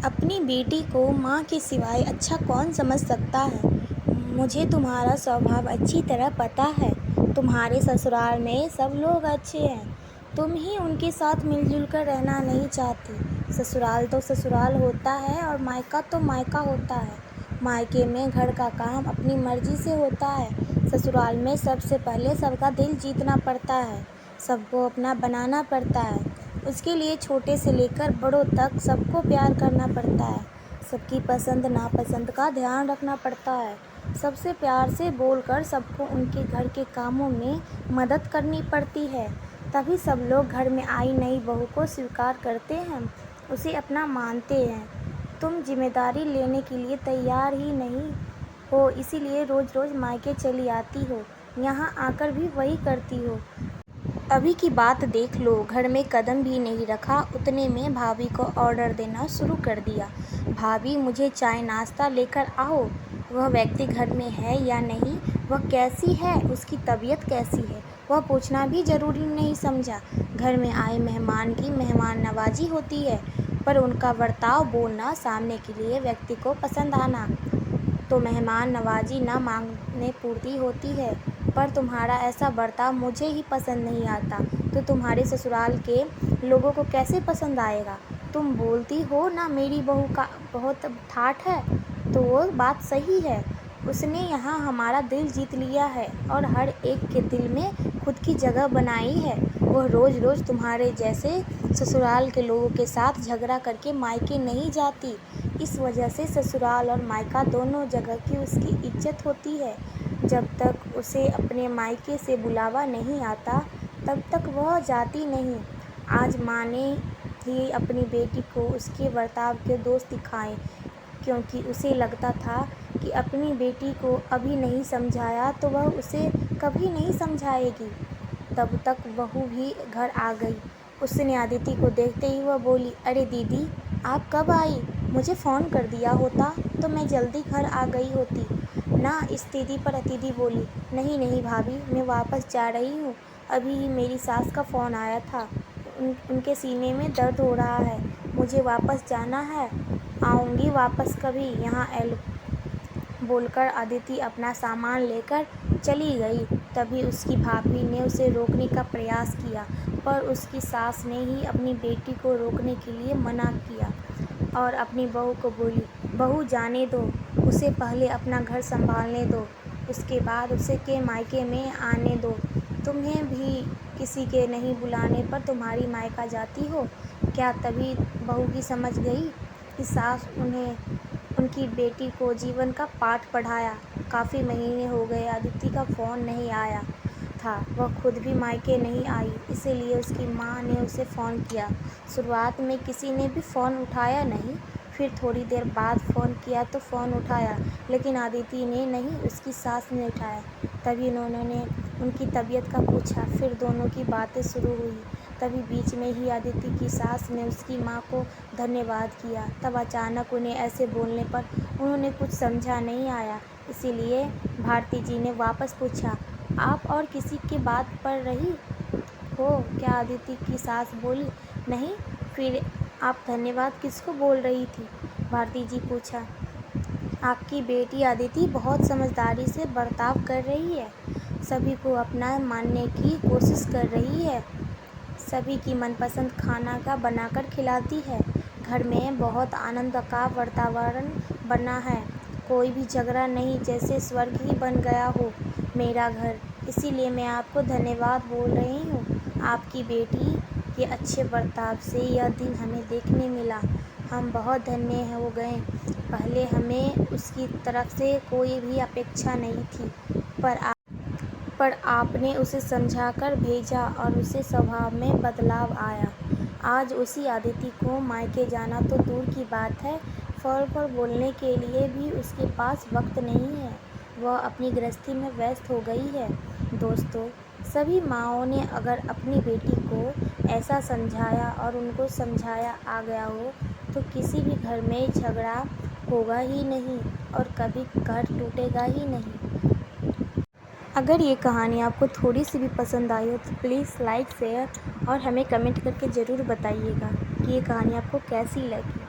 अपनी बेटी को माँ के सिवाय अच्छा कौन समझ सकता है। मुझे तुम्हारा स्वभाव अच्छी तरह पता है। तुम्हारे ससुराल में सब लोग अच्छे हैं, तुम ही उनके साथ मिलजुल कर रहना नहीं चाहती। ससुराल तो ससुराल होता है और मायका तो मायका होता है। मायके में घर का काम अपनी मर्जी से होता है। ससुराल में सबसे पहले सबका दिल जीतना पड़ता है, सबको अपना बनाना पड़ता है। उसके लिए छोटे से लेकर बड़ों तक सबको प्यार करना पड़ता है। सबकी पसंद नापसंद का ध्यान रखना पड़ता है। सबसे प्यार से बोलकर सबको उनके घर के कामों में मदद करनी पड़ती है। तभी सब लोग घर में आई नई बहू को स्वीकार करते हैं, उसे अपना मानते हैं। तुम जिम्मेदारी लेने के लिए तैयार ही नहीं हो, इसीलिए रोज़ रोज़ मायके चली आती हो। यहाँ आकर भी वही करती हो। अभी की बात देख लो, घर में कदम भी नहीं रखा, उतने में भाभी को ऑर्डर देना शुरू कर दिया। भाभी मुझे चाय नाश्ता लेकर आओ। वह व्यक्ति घर में है या नहीं, वह कैसी है, उसकी तबीयत कैसी है, वह पूछना भी ज़रूरी नहीं समझा। घर में आए मेहमान की मेहमान नवाजी होती है, पर उनका बर्ताव, बोलना, सामने के लिए व्यक्ति को पसंद आना तो मेहमान नवाजी न मांगने पूर्ति होती है। पर तुम्हारा ऐसा बर्ताव मुझे ही पसंद नहीं आता, तो तुम्हारे ससुराल के लोगों को कैसे पसंद आएगा। तुम बोलती हो ना मेरी बहू का बहुत ठाठ है, तो वो बात सही है। उसने यहाँ हमारा दिल जीत लिया है और हर एक के दिल में खुद की जगह बनाई है। वह रोज़ रोज़ तुम्हारे जैसे ससुराल के लोगों के साथ झगड़ा करके मायके नहीं जाती। इस वजह से ससुराल और मायका दोनों जगह की उसकी इज्जत होती है। जब तक उसे अपने मायके से बुलावा नहीं आता, तब तक वह जाती नहीं। आज माँ ने ही अपनी बेटी को उसके बर्ताव के दोष दिखाए, क्योंकि उसे लगता था कि अपनी बेटी को अभी नहीं समझाया तो वह उसे कभी नहीं समझाएगी। तब तक बहू भी घर आ गई। उसने अदिति को देखते ही वह बोली, अरे दीदी, आप कब आई? मुझे फ़ोन कर दिया होता तो मैं जल्दी घर आ गई होती ना। इस दीदी पर अदिति बोली, नहीं नहीं भाभी, मैं वापस जा रही हूँ। अभी ही मेरी सास का फ़ोन आया था, उनके सीने में दर्द हो रहा है, मुझे वापस जाना है, आऊँगी वापस कभी। यहाँ एल बोलकर अदिति अपना सामान लेकर चली गई। तभी उसकी भाभी ने उसे रोकने का प्रयास किया, पर उसकी सास ने ही अपनी बेटी को रोकने के लिए मना किया और अपनी बहू को बोली, बहू जाने दो, उसे पहले अपना घर संभालने दो, उसके बाद उसे के मायके में आने दो। तुम्हें भी किसी के नहीं बुलाने पर तुम्हारी मायका जाती हो क्या? तभी बहू की समझ गई कि सास उनकी बेटी को जीवन का पाठ पढ़ाया। काफ़ी महीने हो गए अदिति का फ़ोन नहीं आया था, वह खुद भी मायके नहीं आई, इसीलिए उसकी माँ ने उसे फ़ोन किया। शुरुआत में किसी ने भी फ़ोन उठाया नहीं, फिर थोड़ी देर बाद फ़ोन किया तो फ़ोन उठाया, लेकिन अदिति ने नहीं, उसकी सास ने उठाया। तभी उन्होंने उनकी तबीयत का पूछा, फिर दोनों की बातें शुरू हुई। तभी बीच में ही अदिति की सास ने उसकी माँ को धन्यवाद किया। तब अचानक उन्हें ऐसे बोलने पर उन्होंने कुछ समझा नहीं आया, इसीलिए भारती जी ने वापस पूछा, आप और किसी की बात पढ़ रही हो क्या? अदिति की सास बोली, नहीं। फिर आप धन्यवाद किसको बोल रही थी? भारती जी पूछा। आपकी बेटी अदिति बहुत समझदारी से बर्ताव कर रही है, सभी को अपना मानने की कोशिश कर रही है, सभी की मनपसंद खाना का बनाकर खिलाती है। घर में बहुत आनंद का वातावरण बना है, कोई भी झगड़ा नहीं, जैसे स्वर्ग ही बन गया हो मेरा घर। इसीलिए मैं आपको धन्यवाद बोल रही हूँ। आपकी बेटी के अच्छे बर्ताव से यह दिन हमें देखने मिला, हम बहुत धन्य हो गए। पहले हमें उसकी तरफ से कोई भी अपेक्षा नहीं थी, पर आपने उसे समझाकर भेजा और उसके स्वभाव में बदलाव आया। आज उसी अदिति को मायके जाना तो दूर की बात है, फ़ोन पर बोलने के लिए भी उसके पास वक्त नहीं है, वह अपनी गृहस्थी में व्यस्त हो गई है। दोस्तों, सभी माँओं ने अगर अपनी बेटी को ऐसा समझाया और उनको समझाया आ गया हो, तो किसी भी घर में झगड़ा होगा ही नहीं और कभी घर टूटेगा ही नहीं। अगर ये कहानी आपको थोड़ी सी भी पसंद आई हो तो प्लीज़ लाइक, शेयर और हमें कमेंट करके ज़रूर बताइएगा कि ये कहानी आपको कैसी लगी।